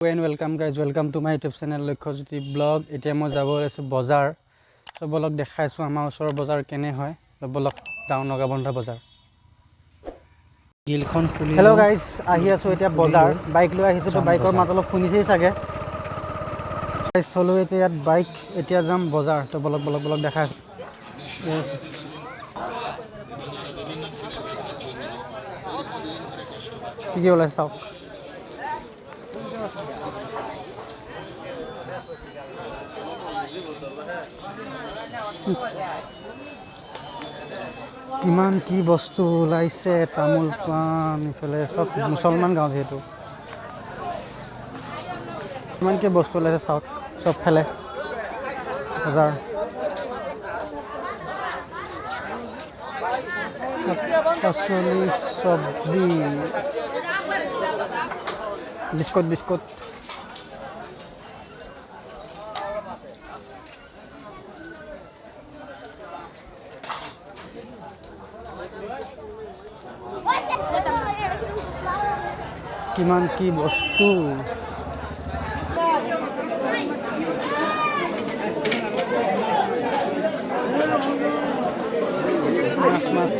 Welcome guys welcome to my YouTube channel Lakshyajyoti blog. इतना मैं যাব আছো বজাৰ তো বলক দেখাইছো আমাৰ ওচৰৰ বজাৰ কেনে হয় তো বলক যাও নগাবন্ধা বজাৰ। গিলখন খুলি হেল্ল' গাইজ আহি আছো এতিয়া বজাৰ বাইক লৈ আহিছো তো বাইকৰ মাত অলপ শুনিছেই চাগে গাইজ থলো এতিয়া ইয়াত বাইক এতিয়া যাম বজাৰ তো বলক বলক বলক দেখাইছো কি ওলাইছে চাওক কিমান কি বস্তু ওলাইছে তামোল পাণ ইফালে সব মুছলমান গাঁও যেহেতু কিমান কি বস্তু ওলাইছে চাওক সব ফেলে বজাৰ পাচলি চব্জি বিস্কুট বিস্কুট কিমান কি বস্তু মাছ মাছ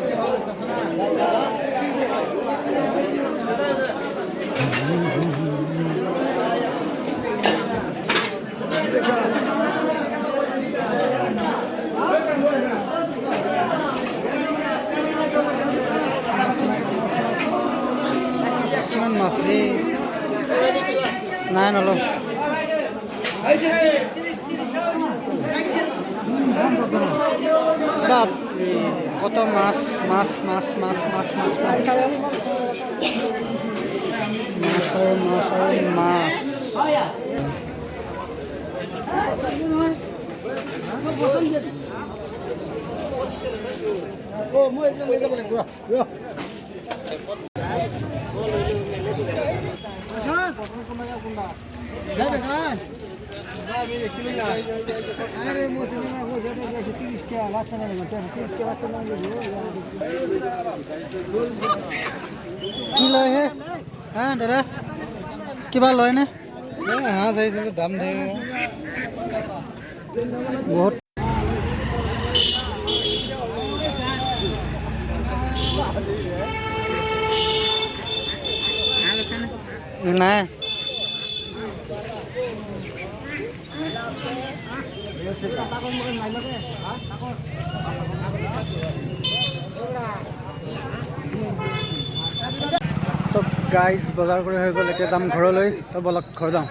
মাছ নাই নলো বাপ কত মাছ মাছ মাছ মাছ মাছ মাছ মাছ কি লয় হে হা দাদা কিবা লয় নে হাঁহ চাইছিলো দাম ধেৰ বহুত নাই তো গাইজ বজাৰ কৰি হৈ গ'ল এতিয়া যাম ঘৰলৈ তো বলক ঘৰ যাওঁ।